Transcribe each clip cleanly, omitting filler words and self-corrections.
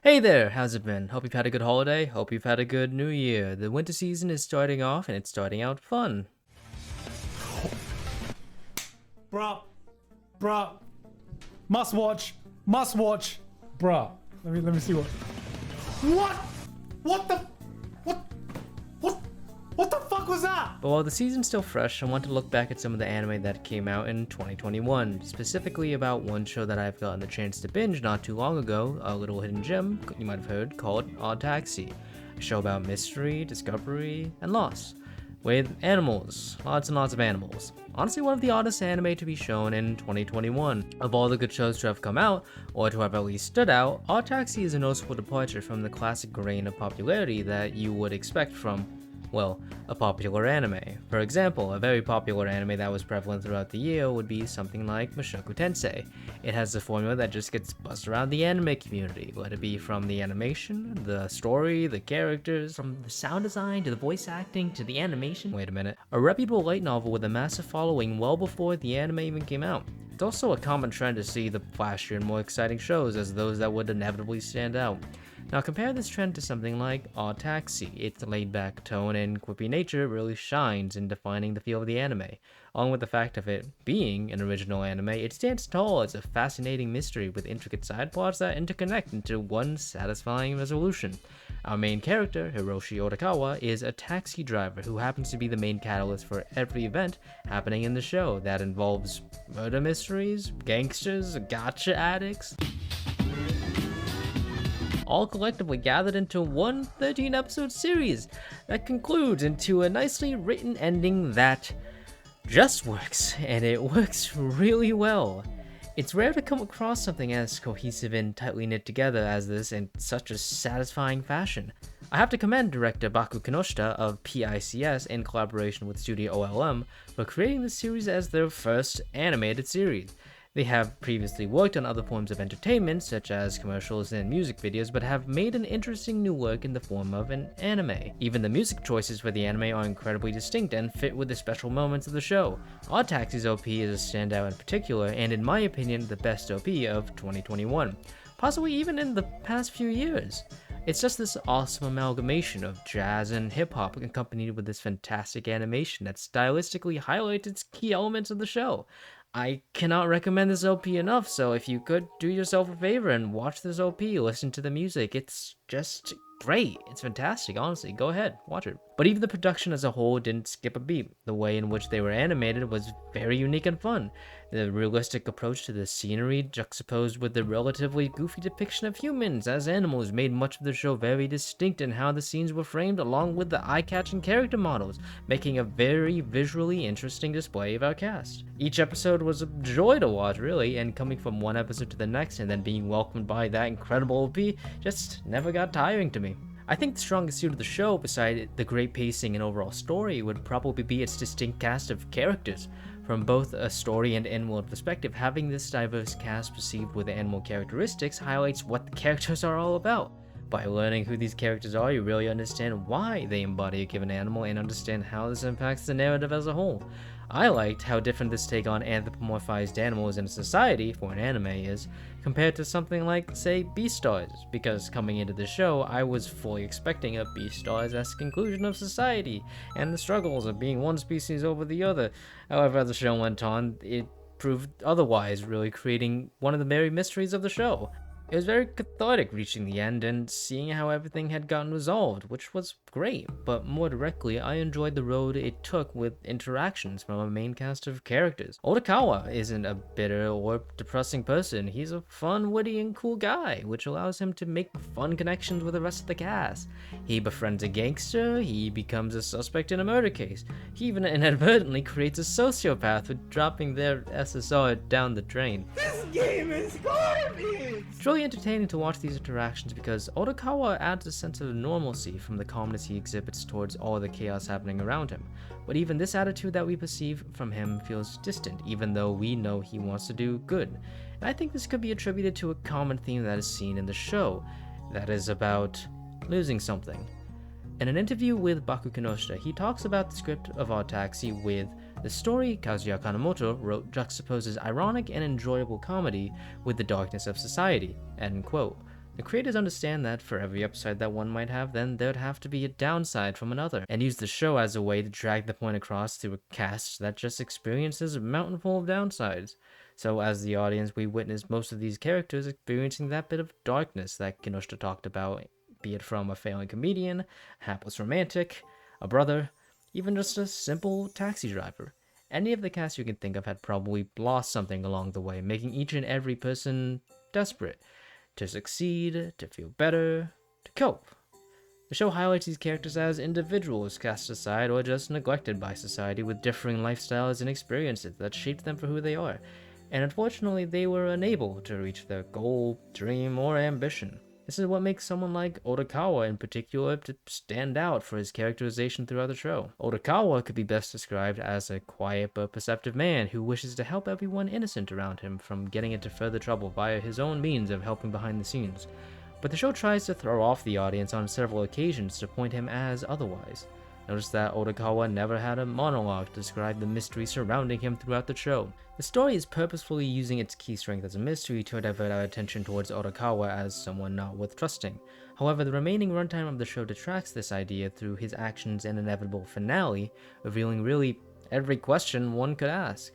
Hey there, how's it been? Hope you've had a good holiday. Hope you've had a good new year. The winter season is starting off and it's starting out fun. Bruh. Bruh. Must watch. Must watch. Bruh. Let me see what. What? What the? What the fuck was that? But while the season's still fresh, I want to look back at some of the anime that came out in 2021, specifically about one show that I've gotten the chance to binge not too long ago, a little hidden gem you might have heard called Oddtaxi, a show about mystery, discovery, and loss, with animals, lots and lots of animals. Honestly, one of the oddest anime to be shown in 2021. Of all the good shows to have come out, or to have at least stood out, Oddtaxi is a noticeable departure from the classic grain of popularity that you would expect from, well, a popular anime. For example, a very popular anime that was prevalent throughout the year would be something like Mushoku Tensei. It has the formula that just gets buzzed around the anime community, let it be from the animation, the story, the characters, from the sound design to the voice acting to the animation. Wait a minute. A reputable light novel with a massive following well before the anime even came out. It's also a common trend to see the flashier and more exciting shows as those that would inevitably stand out. Now compare this trend to something like Oddtaxi. Its laid-back tone and quippy nature really shines in defining the feel of the anime. Along with the fact of it being an original anime, it stands tall as a fascinating mystery with intricate side plots that interconnect into one satisfying resolution. Our main character, Hiroshi Otokawa, is a taxi driver who happens to be the main catalyst for every event happening in the show that involves murder mysteries, gangsters, gacha addicts, all collectively gathered into one 13-episode series that concludes into a nicely written ending that just works, and it works really well. It's rare to come across something as cohesive and tightly knit together as this in such a satisfying fashion. I have to commend director Baku Kinoshita of PICS in collaboration with Studio OLM for creating this series as their first animated series. They have previously worked on other forms of entertainment, such as commercials and music videos, but have made an interesting new work in the form of an anime. Even the music choices for the anime are incredibly distinct and fit with the special moments of the show. Oddtaxi's OP is a standout in particular, and in my opinion, the best OP of 2021, possibly even in the past few years. It's just this awesome amalgamation of jazz and hip-hop accompanied with this fantastic animation that stylistically highlights its key elements of the show. I cannot recommend this OP enough, so if you could do yourself a favor and watch this OP, listen to the music, it's just great. It's fantastic, honestly. Go ahead, watch it. But even the production as a whole didn't skip a beat. The way in which they were animated was very unique and fun. The realistic approach to the scenery, juxtaposed with the relatively goofy depiction of humans as animals, made much of the show very distinct in how the scenes were framed, along with the eye-catching character models, making a very visually interesting display of our cast. Each episode was a joy to watch, really, and coming from one episode to the next and then being welcomed by that incredible OP just never got tiring to me. I think the strongest suit of the show, beside the great pacing and overall story, would probably be its distinct cast of characters. From both a story and in-world perspective, having this diverse cast perceived with animal characteristics highlights what the characters are all about. By learning who these characters are, you really understand why they embody a given animal and understand how this impacts the narrative as a whole. I liked how different this take on anthropomorphized animals in society for an anime is, compared to something like, say, Beastars, because coming into the show, I was fully expecting a Beastars-esque conclusion of society, and the struggles of being one species over the other. However, as the show went on, it proved otherwise, really creating one of the very mysteries of the show. It was very cathartic reaching the end and seeing how everything had gotten resolved, which was great, but more directly, I enjoyed the road it took with interactions from a main cast of characters. Otokawa isn't a bitter or depressing person, he's a fun, witty, and cool guy, which allows him to make fun connections with the rest of the cast. He befriends a gangster, he becomes a suspect in a murder case, he even inadvertently creates a sociopath for dropping their SSR down the drain. This game is garbage! It's really entertaining to watch these interactions because Otokawa adds a sense of normalcy from the calmness he exhibits towards all the chaos happening around him. But even this attitude that we perceive from him feels distant, even though we know he wants to do good. And I think this could be attributed to a common theme that is seen in the show, that is about losing something. In an interview with Baku Kinoshita, he talks about the script of Oddtaxi with the story Kazuya Kanemoto wrote juxtaposes ironic and enjoyable comedy with the darkness of society, end quote. The creators understand that for every upside that one might have, then there'd have to be a downside from another, and use the show as a way to drag the point across to a cast that just experiences a mountain full of downsides. So as the audience, we witness most of these characters experiencing that bit of darkness that Kinoshita talked about, be it from a failing comedian, a hapless romantic, a brother, even just a simple taxi driver. Any of the cast you can think of had probably lost something along the way, making each and every person desperate to succeed, to feel better, to cope. The show highlights these characters as individuals cast aside or just neglected by society with differing lifestyles and experiences that shaped them for who they are, and unfortunately they were unable to reach their goal, dream, or ambition. This is what makes someone like Oddakawa in particular to stand out for his characterization throughout the show. Oddakawa could be best described as a quiet but perceptive man who wishes to help everyone innocent around him from getting into further trouble via his own means of helping behind the scenes. But the show tries to throw off the audience on several occasions to point him as otherwise. Notice that Oddakawa never had a monologue to describe the mystery surrounding him throughout the show. The story is purposefully using its key strength as a mystery to divert our attention towards Oddakawa as someone not worth trusting. However, the remaining runtime of the show detracts this idea through his actions and inevitable finale, revealing really every question one could ask.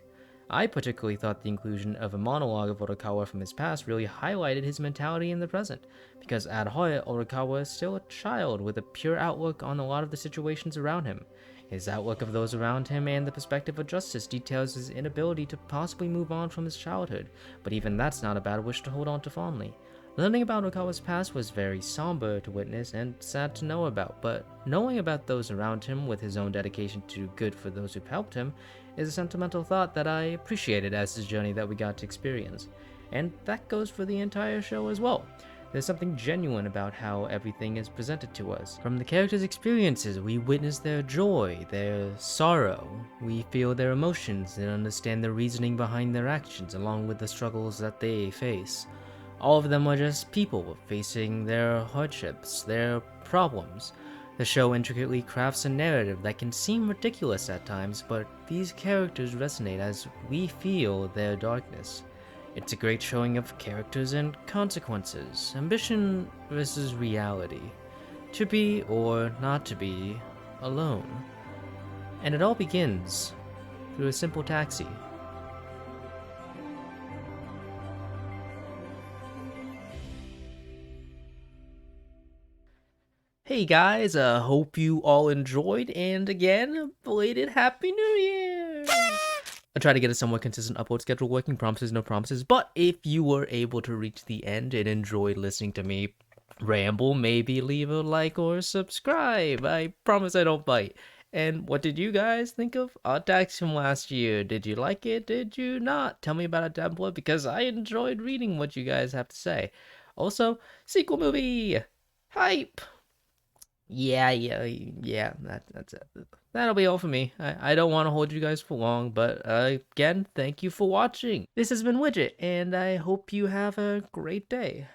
I particularly thought the inclusion of a monologue of Oddakawa from his past really highlighted his mentality in the present, because at heart, Oddakawa is still a child with a pure outlook on a lot of the situations around him. His outlook of those around him and the perspective of justice details his inability to possibly move on from his childhood, but even that's not a bad wish to hold on to fondly. Learning about Oddakawa's past was very somber to witness and sad to know about, but knowing about those around him with his own dedication to do good for those who've helped him is a sentimental thought that I appreciated as his journey that we got to experience. And that goes for the entire show as well. There's something genuine about how everything is presented to us. From the characters' experiences, we witness their joy, their sorrow. We feel their emotions and understand the reasoning behind their actions along with the struggles that they face. All of them are just people facing their hardships, their problems. The show intricately crafts a narrative that can seem ridiculous at times, but these characters resonate as we feel their darkness. It's a great showing of characters and consequences, ambition versus reality, to be or not to be alone. And it all begins through a simple taxi. Hey guys, hope you all enjoyed, and again, belated Happy New Year! I try to get a somewhat consistent upload schedule working, promises, no promises, but if you were able to reach the end and enjoyed listening to me ramble, maybe leave a like or subscribe. I promise I don't bite. And what did you guys think of Oddtaxi from last year? Did you like it? Did you not? Tell me about it down below because I enjoyed reading what you guys have to say. Also, sequel movie! Hype! Yeah, that's it. That'll be all for me. I don't want to hold you guys for long, but again, thank you for watching. This has been Widget, and I hope you have a great day.